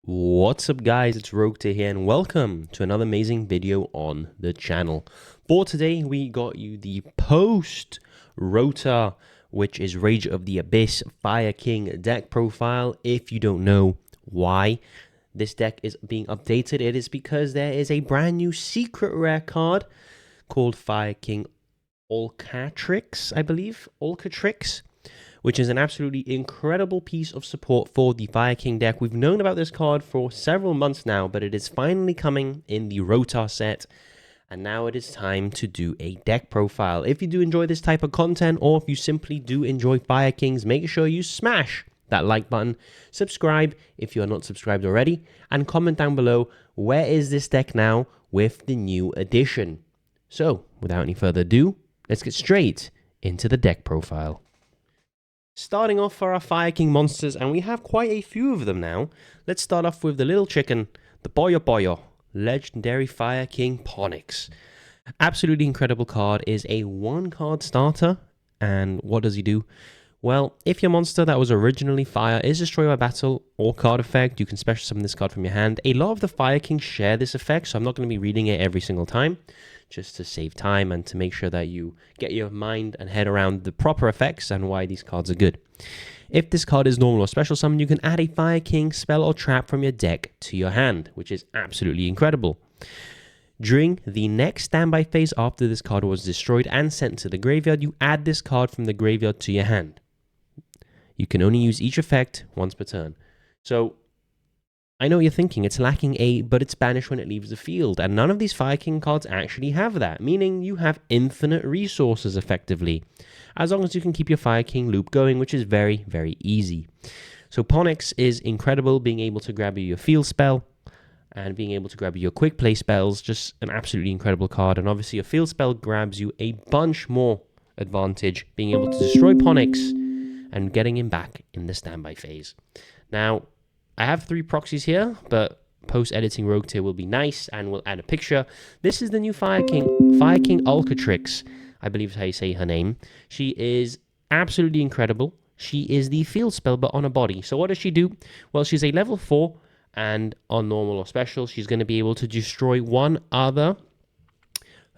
What's up guys, it's Yugioh here and welcome to another amazing video on the channel. For today we got you the POST ROTA, which is Rage of the Abyss Fire King deck profile. If you don't know why this deck is being updated, it is because there is a brand new secret rare card called Fire King Alcatrix, I believe, Alcatrix, which is an absolutely incredible piece of support for the Fire King deck. We've known about this card for several months now, but it is finally coming in the ROTA set, and now it is time to do a deck profile. If you do enjoy this type of content, or if you simply do enjoy Fire Kings, make sure you smash that like button, subscribe if you are not subscribed already, and comment down below, where is this deck now with the new addition? So, without any further ado, let's get straight into the deck profile. Starting off for our Fire King monsters, and we have quite a few of them now. Let's start off with the little chicken, the Boyo Boyo, legendary Fire King Ponix. Absolutely incredible card, is a 1-card starter, and what does he do? Well, if your monster that was originally fire is destroyed by battle or card effect, you can special summon this card from your hand. A lot of the Fire Kings share this effect, so I'm not going to be reading it every single time, just to save time and to make sure that you get your mind and head around the proper effects and why these cards are good. If this card is normal or special summon, you can add a Fire King spell or trap from your deck to your hand, which is absolutely incredible. During the next standby phase after this card was destroyed and sent to the graveyard, you add this card from the graveyard to your hand. You can only use each effect once per turn. So, I know what you're thinking, it's lacking a, but it's banished when it leaves the field, and none of these Fire King cards actually have that, meaning you have infinite resources effectively, as long as you can keep your Fire King loop going, which is very, very easy. So Ponix is incredible, being able to grab you your field spell, and being able to grab you your quick play spells, just an absolutely incredible card, and obviously your field spell grabs you a bunch more advantage, being able to destroy Ponix, and getting him back in the standby phase. Now, I have 3 proxies here, but post-editing Yugioh will be nice, and we'll add a picture. This is the new Fire King Alcatrix, I believe is how you say her name. She is absolutely incredible. She is the field spell, but on a body. So what does she do? Well, she's a level 4, and on normal or special, she's going to be able to destroy one other,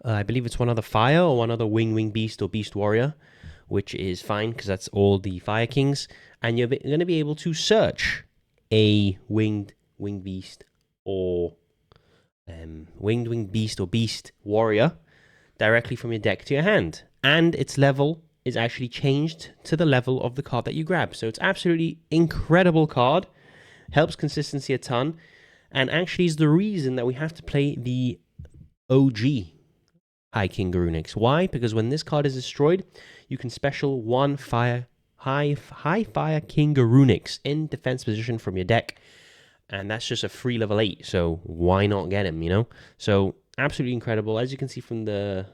I believe it's one other fire, or one other wing beast or beast warrior, which is fine, because that's all the Fire Kings, and you're going to be able to search a winged beast or beast warrior directly from your deck to your hand, and its level is actually changed to the level of the card that you grab. So it's absolutely incredible card, helps consistency a ton, and actually is the reason that we have to play the OG High King Garunix. Why? Because when this card is destroyed, you can special one High Fire King Garunix in defense position from your deck, and that's just a free level 8, so why not get him, you know? So absolutely incredible. As you can see from the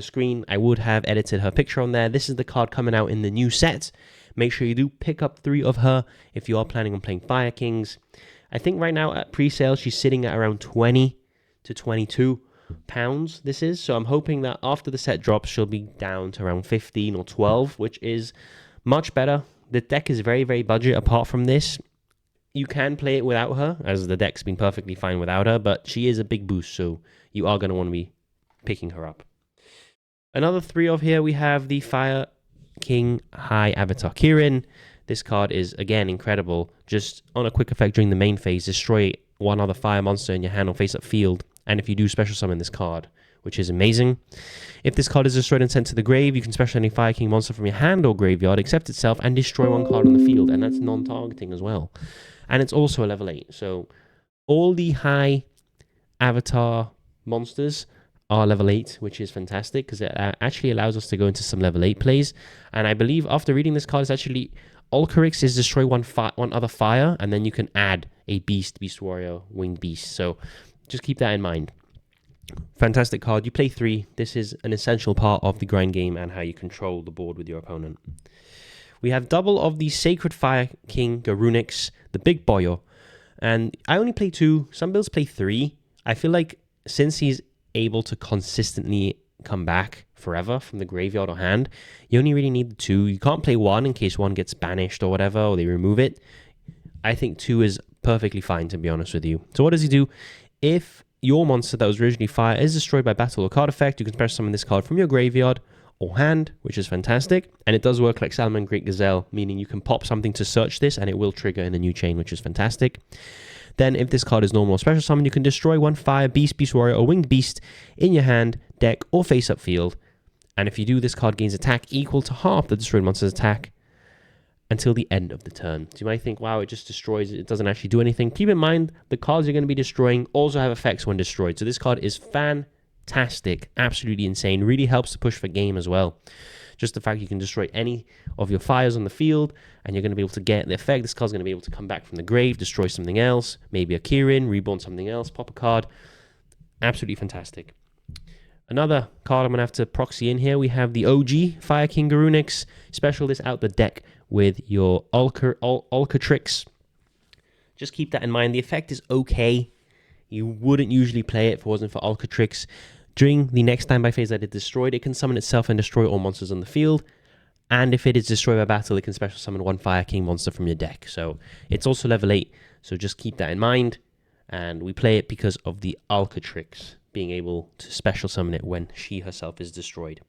screen, I would have edited her picture on there. This is the card coming out in the new set. Make sure you do pick up 3 of her if you are planning on playing Fire Kings. I think right now at pre-sale she's sitting at around 20 to 22 pounds this is, so I'm hoping that after the set drops she'll be down to around 15 or 12, which is much better. The deck is very, very budget. Apart from this, you can play it without her, as the deck's been perfectly fine without her, but she is a big boost, so you are going to want to be picking her up. Another 3 of here, we have the Fire King High Avatar Kirin. This card is, again, incredible. Just on a quick effect during the main phase, destroy one other fire monster in your hand or face-up field, and if you do, special summon this card, which is amazing. If this card is destroyed and sent to the grave, you can special any Fire King monster from your hand or graveyard, accept itself, and destroy 1 card on the field, and that's non-targeting as well. And it's also a level 8, so all the high avatar monsters are level 8, which is fantastic, because it actually allows us to go into some level 8 plays. And I believe after reading this card, it's actually Alcatrix is destroy one other fire, and then you can add a beast warrior, winged beast. So just keep that in mind. Fantastic card. You play 3. This is an essential part of the grind game and how you control the board with your opponent. We have double of the Sacred Fire King Garunix, the Big Boyo. And I only play 2. Some builds play 3. I feel like since he's able to consistently come back forever from the graveyard or hand. You only really need the 2. You can't play 1 in case 1 gets banished or whatever, or they remove it. I think 2 is perfectly fine, to be honest with you. So what does he do? If your monster that was originally fire is destroyed by battle or card effect, you can special summon this card from your graveyard or hand, which is fantastic. And it does work like Salmon Great Gazelle, meaning you can pop something to search this and it will trigger in a new chain, which is fantastic. Then if this card is normal or special summon, you can destroy 1 fire, beast, beast warrior, or winged beast in your hand, deck, or face-up field. And if you do, this card gains attack equal to half the destroyed monster's attack until the end of the turn. So you might think, wow, it just destroys it. It doesn't actually do anything. Keep in mind, the cards you're going to be destroying also have effects when destroyed. So this card is fantastic, absolutely insane. Really helps to push for game as well. Just the fact you can destroy any of your fires on the field, and you're going to be able to get the effect. This card's going to be able to come back from the grave, destroy something else, maybe a Kirin, reborn something else, pop a card. Absolutely fantastic. Another card I'm going to have to proxy in here. We have the OG Fire King Garunix. Special this out the deck with your Ulcatrix. Just keep that in mind. The effect is okay. You wouldn't usually play it if it wasn't for Ulcatrix. During the next standby phase that it destroyed, it can summon itself and destroy all monsters on the field. And if it is destroyed by battle, it can special summon 1 Fire King monster from your deck. So it's also level 8, so just keep that in mind. And we play it because of the Ulcatrix being able to special summon it when she herself is destroyed.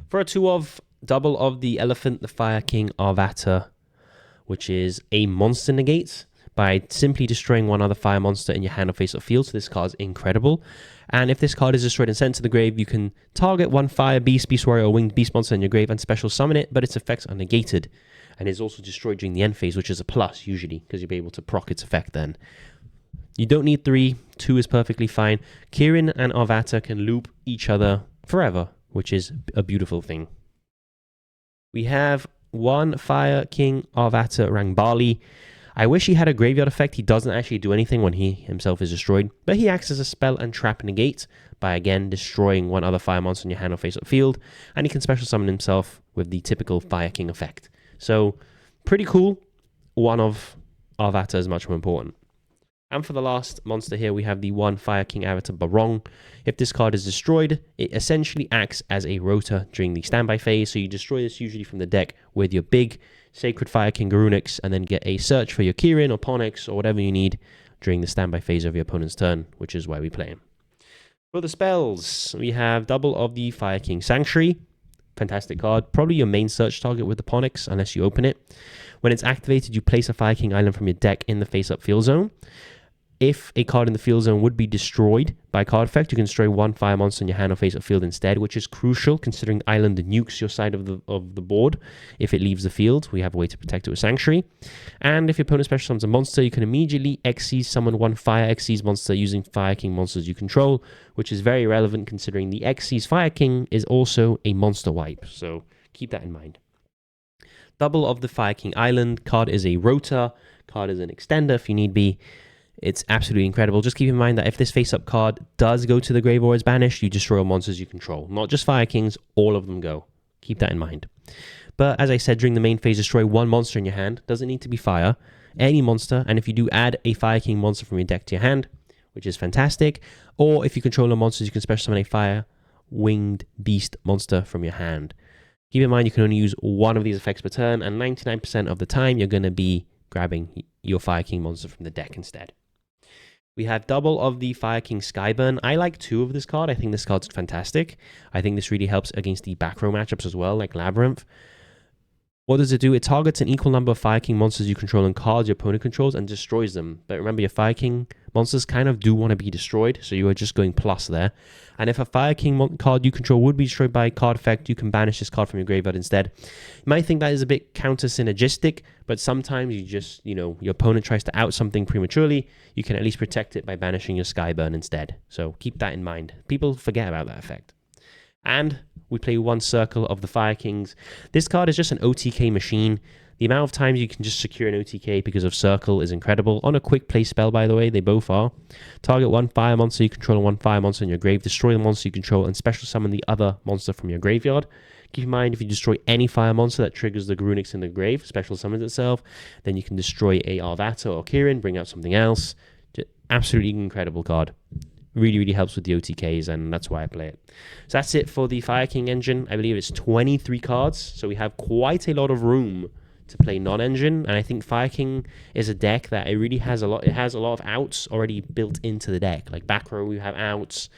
For a 2-of, double of the Elephant, the Fire King Arvata, which is a monster negate by simply destroying 1 other fire monster in your hand or face-up field. So this card is incredible. And if this card is destroyed and sent to the grave, you can target 1 fire beast, beast warrior, or winged beast monster in your grave and special summon it, but its effects are negated. And is also destroyed during the end phase, which is a plus usually, because you'll be able to proc its effect then. You don't need 3, 2 is perfectly fine. Kirin and Arvata can loop each other forever, which is a beautiful thing. We have 1 Fire King Arvata Rangbali. I wish he had a graveyard effect. He doesn't actually do anything when he himself is destroyed, but he acts as a spell and trap negate by again destroying 1 other fire monster in your hand or face-up field, and he can special summon himself with the typical Fire King effect. So pretty cool. 1 of Arvata is much more important. And for the last monster here, we have the 1 Fire King Avatar Barong. If this card is destroyed, it essentially acts as a rota during the standby phase. So you destroy this usually from the deck with your big Sacred Fire King Garunix, and then get a search for your Kirin or Ponix or whatever you need during the standby phase of your opponent's turn, which is why we play him. For the spells, we have double of the Fire King Sanctuary. Fantastic card. Probably your main search target with the Ponix, unless you open it. When it's activated, you place a Fire King Island from your deck in the face-up field zone. If a card in the field zone would be destroyed by card effect, you can destroy 1 fire monster in your hand or face-up field instead, which is crucial considering the island nukes your side of the board. If it leaves the field, we have a way to protect it with Sanctuary. And if your opponent special summons a monster, you can immediately Xyz summon 1 Fire Xyz monster using Fire King monsters you control, which is very relevant considering the Xyz Fire King is also a monster wipe. So keep that in mind. Double of the Fire King Island. Card is a rota. Card is an extender if you need be. It's absolutely incredible. Just keep in mind that if this face-up card does go to the grave or is banished, you destroy all monsters you control. Not just Fire Kings, all of them go. Keep that in mind. But as I said, during the main phase, destroy 1 monster in your hand. Doesn't need to be fire. Any monster. And if you do, add a Fire King monster from your deck to your hand, which is fantastic. Or if you control no monsters, you can special summon a Fire Winged Beast monster from your hand. Keep in mind, you can only use 1 of these effects per turn, and 99% of the time, you're going to be grabbing your Fire King monster from the deck instead. We have double of the Fire King Skyburn. I like 2 of this card. I think this card's fantastic. I think this really helps against the back row matchups as well, like Labyrinth. What does it do? It targets an equal number of Fire King monsters you control and cards your opponent controls and destroys them. But remember, your Fire King monsters kind of do want to be destroyed, so you are just going plus there. And if a Fire King card you control would be destroyed by a card effect, you can banish this card from your graveyard instead. You might think that is a bit counter-synergistic, but sometimes you just, your opponent tries to out something prematurely, you can at least protect it by banishing your Skyburn instead. So keep that in mind. People forget about that effect. And we play 1 Circle of the Fire Kings. This card is just an OTK machine. The amount of times you can just secure an OTK because of Circle is incredible. On a quick play spell, by the way, they both are. Target 1 fire monster you control and 1 fire monster in your grave. Destroy the monster you control and special summon the other monster from your graveyard. Keep in mind, if you destroy any fire monster that triggers the Garunix in the grave, special summons itself, then you can destroy a Arvata or Kirin, bring out something else. Just absolutely incredible card. Really, really helps with the OTKs, and that's why I play it. So that's it for the Fire King engine. I believe it's 23 cards, so we have quite a lot of room to play non-engine, and I think Fire King is a deck that it really has a lot. It has a lot of outs already built into the deck. Like back row, you have outs.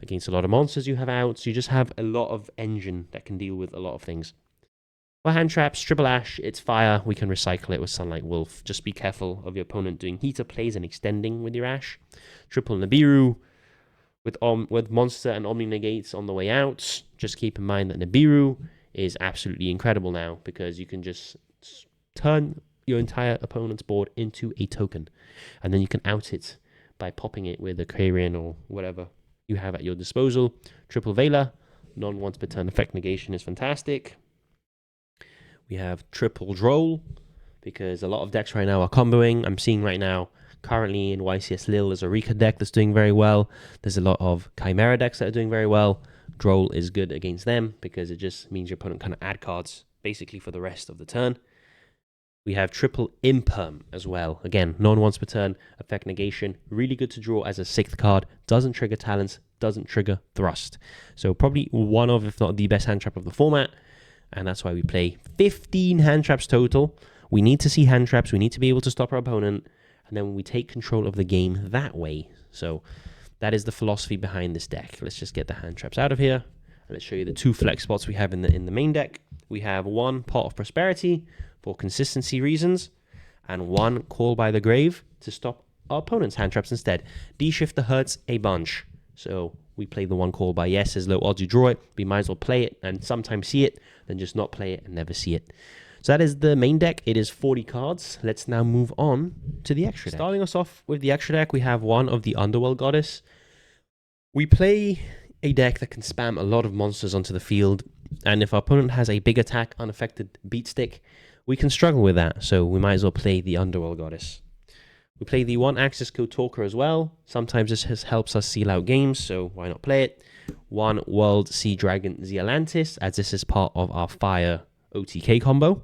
Against a lot of monsters, you have outs. You just have a lot of engine that can deal with a lot of things. For hand traps, triple ash, it's fire. We can recycle it with Sunlight Wolf. Just be careful of your opponent doing heater plays and extending with your ash. Triple Nibiru with monster and Omni negates on the way out. Just keep in mind that Nibiru is absolutely incredible now because you can just turn your entire opponent's board into a token, and then you can out it by popping it with a Carrion or whatever you have at your disposal. Triple Vela, non-once per turn effect negation is fantastic. We have triple Droll, because a lot of decks right now are comboing. I'm seeing right now, currently in YCS Lil, there's a Rika deck that's doing very well. There's a lot of Chimera decks that are doing very well. Droll is good against them, because it just means your opponent can add cards, basically for the rest of the turn. We have triple Imperm as well. Again, non-once per turn, effect negation. Really good to draw as a 6th card. Doesn't trigger talents, doesn't trigger thrust. So probably one of, if not the best hand trap of the format. And that's why we play 15 hand traps total. We need to see hand traps. We need to be able to stop our opponent. And then we take control of the game that way. So that is the philosophy behind this deck. Let's just get the hand traps out of here. And let's show you the 2 flex spots we have in the main deck. We have 1 Pot of Prosperity for consistency reasons, and 1 Call by the Grave to stop our opponent's hand traps instead. D-Shifter hurts a bunch. So we play the 1 Call by. Yes, there's low odds you draw it. We might as well play it and sometimes see it, then just not play it and never see it. So that is the main deck. It is 40 cards. Let's now move on to the extra deck. Starting us off with the extra deck, we have 1 of the Underworld Goddess. We play a deck that can spam a lot of monsters onto the field, and if our opponent has a big attack, unaffected beat stick, we can struggle with that, so we might as well play the Underworld Goddess. We play the 1 Access Code Talker as well. Sometimes this helps us seal out games, so why not play it? 1 World Sea Dragon Zealantis, as this is part of our Fire OTK combo.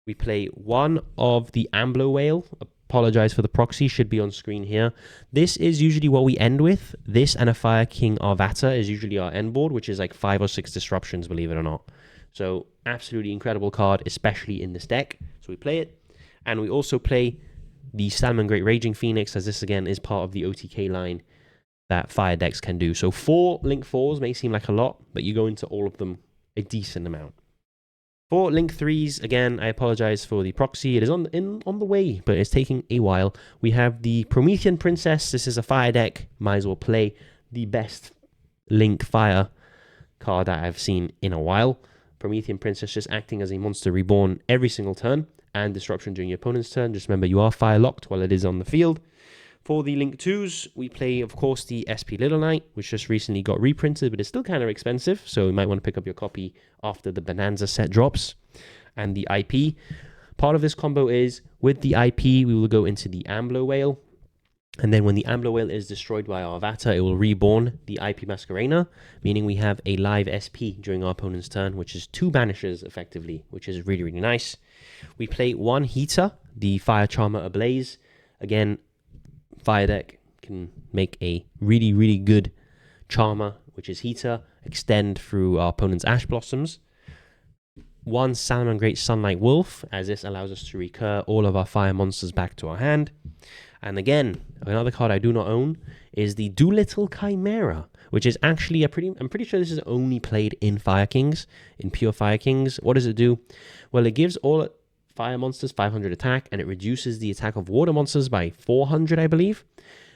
We play 1 of the Amblo Whale. Apologize for the proxy, should be on screen here. This is usually what we end with. This and a Fire King Arvata is usually our end board, which is like 5 or 6 disruptions, believe it or not. So absolutely incredible card, especially in this deck. So we play it. And we also play the Salmon Great Raging Phoenix, as this again is part of the OTK line that Fire decks can do. So 4 Link 4s may seem like a lot, but you go into all of them a decent amount. For Link 3s, again, I apologize for the proxy. It is on the way, but it's taking a while. We have the Promethean Princess. This is a Fire deck. Might as well play the best Link Fire card that I've seen in a while. Promethean Princess just acting as a monster reborn every single turn, and disruption during your opponent's turn. Just remember, you are fire locked while it is on the field. For the Link 2s, we play, of course, the SP Little Knight, which just recently got reprinted, but it's still kind of expensive, so you might want to pick up your copy after the Bonanza set drops. And the IP. Part of this combo is, with the IP, we will go into the Amblo Whale, and then when the Amblo Whale is destroyed by our Vata, it will reborn the IP Masquerena, meaning we have a live SP during our opponent's turn, which is 2 banishes, effectively, which is really, really nice. We play 1 Heater, the Fire Charmer Ablaze. Again, Fire deck can make a really, really good Charmer, which is Heater, extend through our opponent's Ash Blossoms. 1 Salmon Great Sunlight Wolf, as this allows us to recur all of our fire monsters back to our hand. And again, another card I do not own is the Doolittle Chimera, which is actually I'm pretty sure this is only played in Fire Kings, in pure Fire Kings. What does it do? Well, it gives all fire monsters 500 attack, and it reduces the attack of water monsters by 400, I believe.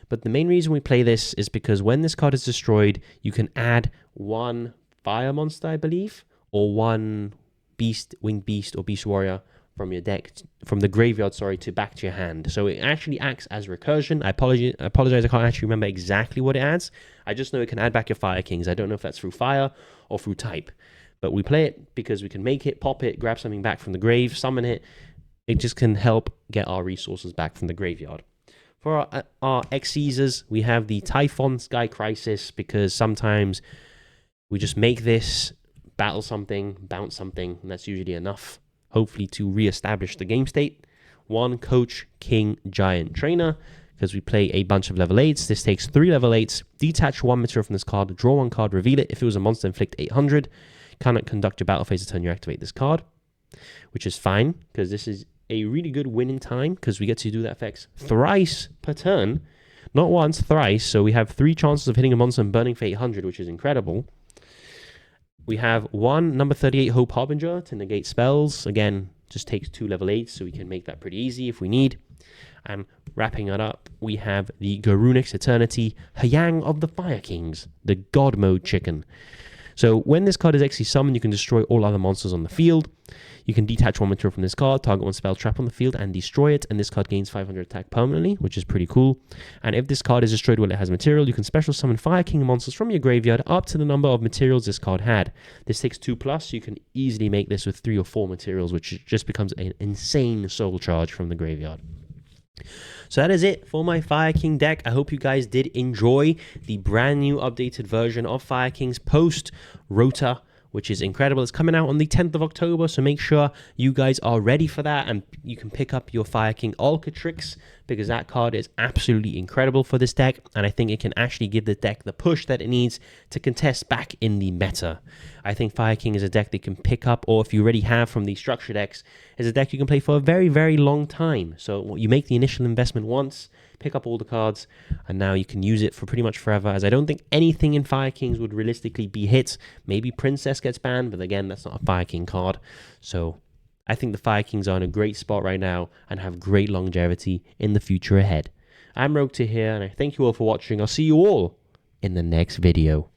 But the main reason we play this is because when this card is destroyed, you can add 1 fire monster, I believe, or 1 beast, winged beast, or beast warrior from your deck, from the graveyard, to back to your hand. So it actually acts as recursion. I apologize, I can't actually remember exactly what it adds. I just know it can add back your Fire Kings. I don't know if that's through fire or through type. But we play it because we can make it, pop it, grab something back from the grave, summon it. It just can help get our resources back from the graveyard. For our X-Caesars, we have the Typhon Sky Crisis, because sometimes we just make this, battle something, bounce something, and that's usually enough, hopefully, to re-establish the game state. 1 Coach King Giant Trainer, because we play a bunch of level 8s. This takes 3 level 8s, detach 1 material from this card, draw 1 card, reveal it. If it was a monster, inflict 800. Cannot conduct your battle phase the turn you activate this card, which is fine, because this is a really good winning time, because we get to do that effects thrice per turn. Not once, thrice. So we have 3 chances of hitting a monster and burning for 800, which is incredible. We have 1 number 38 Hope Harbinger to negate spells. Again, just takes 2 level 8s, so we can make that pretty easy if we need. And wrapping it up, we have the Garunix Eternity Hyang of the Fire Kings, the God Mode chicken. So when this card is actually summoned, you can destroy all other monsters on the field. You can detach 1 material from this card, target 1 spell trap on the field, and destroy it. And this card gains 500 attack permanently, which is pretty cool. And if this card is destroyed while it has material, you can special summon Fire King monsters from your graveyard up to the number of materials this card had. This takes 2+, so you can easily make this with 3 or 4 materials, which just becomes an insane soul charge from the graveyard. So that is it for my Fire King deck. I hope you guys did enjoy the brand new updated version of Fire King's Post Rota, which is incredible. It's coming out on the 10th of October, so make sure you guys are ready for that, and you can pick up your Fire King Alcatrix, because that card is absolutely incredible for this deck, and I think it can actually give the deck the push that it needs to contest back in the meta. I think Fire King is a deck that you can pick up, or if you already have from the structure decks, is a deck you can play for a very, very long time. So you make the initial investment once, pick up all the cards, and now you can use it for pretty much forever, as I don't think anything in Fire Kings would realistically be hit. Maybe Princess gets banned, but again, that's not a Fire King card. So I think the Fire Kings are in a great spot right now and have great longevity in the future ahead. I'm Rogue here, and I thank you all for watching. I'll see you all in the next video.